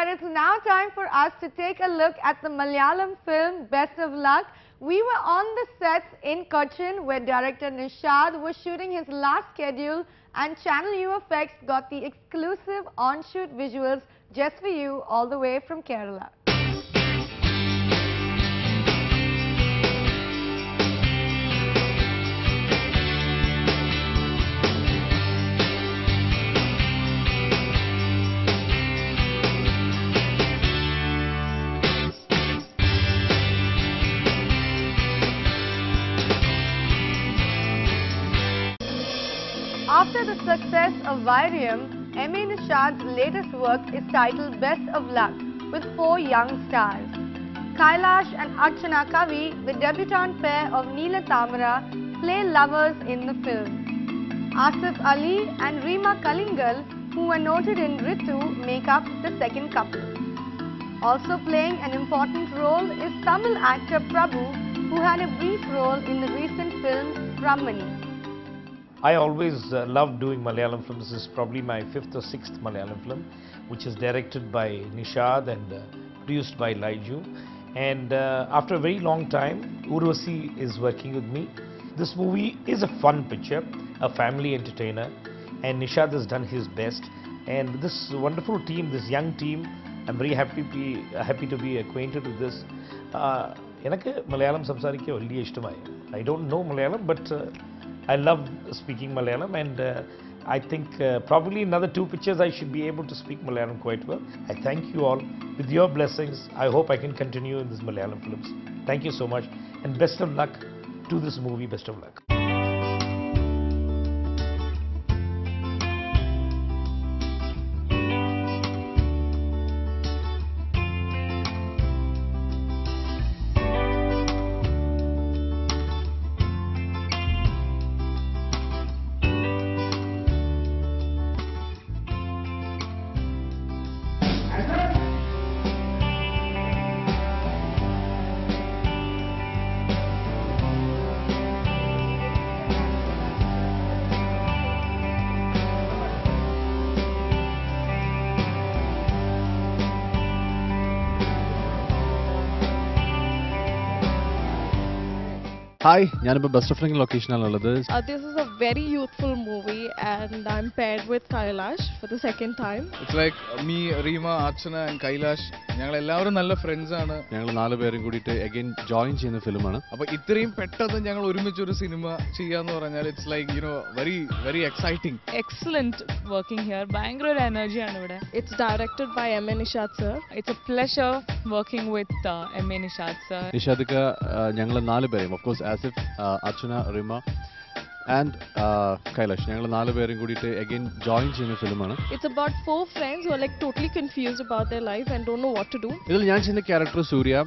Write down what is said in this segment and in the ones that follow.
but it's now time for us to take a look at the Malayalam film Best of Luck. We were on the sets in Cochin where director Nishad was shooting his last schedule, and Channel U Effects got the exclusive on-shoot visuals just for you all the way from Kerala. After the success of Vairyam, M.A. Nishad's latest work is titled Best of Luck with 4 young stars. Kailash and Archana Kavi, the debutante pair of Neela Tamara, play lovers in the film. Asif Ali and Reema Kalingal, who were noted in Ritu, make up the second couple. Also playing an important role is Tamil actor Prabhu, who had a brief role in the recent film Brahmani. I always loved doing Malayalam films. This is probably my 5th or 6th Malayalam film, which is directed by Nishad and produced by Laiju. And after a very long time, Urvasi is working with me. This movie is a fun picture, a family entertainer, and Nishad has done his best. And this wonderful team, this young team, I'm very happy to be acquainted with this. എനിക്ക് മലയാളം സംസാരിക്കാൻ വലിയ ഇഷ്ടമായി. I don't know Malayalam, but I love speaking Malayalam, and I think probably another 2 pictures I should be able to speak Malayalam quite well. I thank you all. With your blessings, I hope I can continue in this Malayalam films. Thank you so much, and best of luck to this movie, Best of Luck. Hi, I'm Best of Luck location. This is a very youthful movie, and I'm paired with Kailash for the second time. It's like me, Reema, Archana and Kailash. We are all friends. We are again joined in the film. It's like, you know, very, very exciting. Excellent working here. Bangalore energy. It's directed by M.A. Nishad sir. It's a pleasure working with M.A. Nishad sir. Nishadika, of course, Asif, Archana, Reema, and Kailash. We again joined in the film. It's about 4 friends who are like totally confused about their life and don't know what to do. This is the character Surya.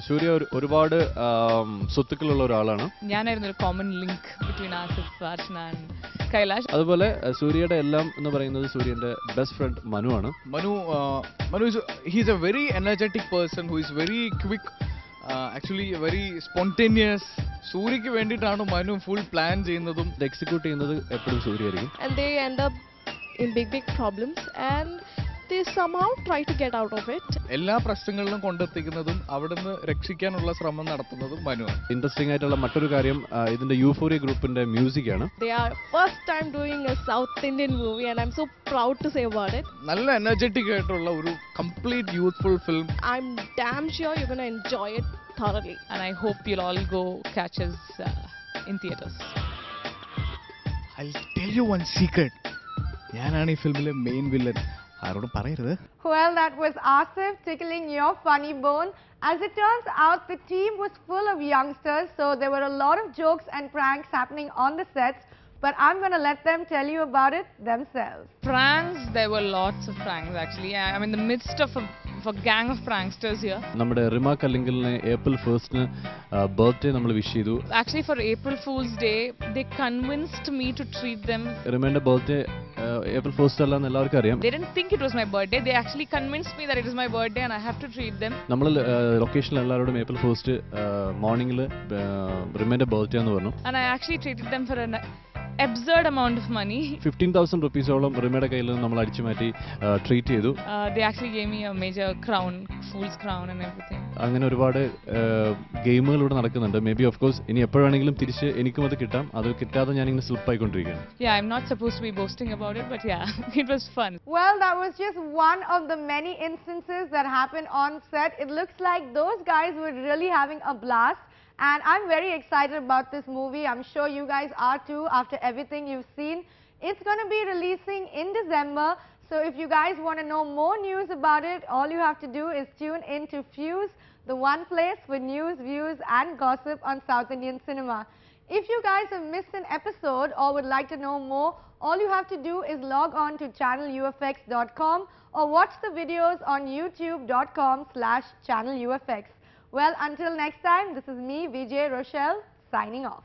Surya is a common link between Asif, Archana and Kailash. Surya's best friend Manu. Manu is he's a very energetic person who is very quick. Actually very spontaneous. Surya venditanu Manu full plan cheyyunnadum execute cheyyunnathu eppadum Surya irikkum, and they end up in big problems, and they somehow try to get out of it. എല്ലാ പ്രശ്നങ്ങളിലും കൊണ്ടെത്തിക്കുന്നതും അവിടുന്ന് രക്ഷിക്കാനുള്ള ശ്രമം നടത്തുന്നതും Manu. Interesting ആയിട്ടുള്ള മറ്റൊരു കാര്യം ഇതിന്റെ യൂഫോറിയ ഗ്രൂപ്പിന്റെ മ്യൂസിക് ആണ്. They are first time doing a South Indian movie, and I'm so proud to say about it. നല്ല എനർജറ്റിക് ആയിട്ടുള്ള ഒരു complete youthful film. I'm damn sure you're going to enjoy it thoroughly, and I hope you'll all go catch us in theaters. I'll tell you one secret. ഞാനാണ് ഈ ഫിലിമിലെ main villain. Well, that was Asif tickling your funny bone. As it turns out, the team was full of youngsters, so there were a lot of jokes and pranks happening on the sets. But I'm going to let them tell you about it themselves. Pranks, there were lots of pranks actually. I'm in the midst of a gang of pranksters here. നമ്മുടെ Rima കല്ലിങ്കലിനെ April 1st birthday നമ്മൾ wish ചെയ്തു. Actually for April Fool's Day, they convinced me to treat them. റിമയുടെ birthday April 1st അല്ലാന്ന് എല്ലാവർക്കും അറിയാം. They didn't think it was my birthday. They actually convinced me that it is my birthday and I have to treat them. നമ്മൾ ലൊക്കേഷനിൽ എല്ലാവരോടും April 1st മോർണിംഗിൽ റിമയുടെ birthday ആണെന്ന് പറഞ്ഞു. And I actually treated them for absurd amount of money. 15,000 റുപ്പീസോളം റിമയുടെ കയ്യിൽ നിന്ന് നമ്മൾ അടിച്ചു മാറ്റി ട്രീറ്റ് ചെയ്തു. They actually gave me a major crown, fool's crown and everything. അങ്ങനെ ഒരുപാട് ഗെയിമുകൾ ഇവിടെ നടക്കുന്നുണ്ട്. മേ ബി ഓഫ് കോഴ്സ് ഇനി എപ്പോഴാണെങ്കിലും തിരിച്ച് എനിക്കും അത് കിട്ടാം. അത് കിട്ടാതെ ഞാനിങ്ങനെ സ്ലിപ്പ് ആയിക്കൊണ്ടിരിക്കുകയാണ്. Yeah, I'm not supposed to be boasting about it, but yeah, it was fun. Well, that was just one of the many instances that happened on set. It looks like those guys were really having a blast. And I'm very excited about this movie. I'm sure you guys are too after everything you've seen. It's going to be releasing in December. So if you guys want to know more news about it, all you have to do is tune in to Fuse, the one place for news, views and gossip on South Indian cinema. If you guys have missed an episode or would like to know more, all you have to do is log on to channelufx.com or watch the videos on youtube.com/channelufx. Well, until next time, this is me, Vijay Rochelle, signing off.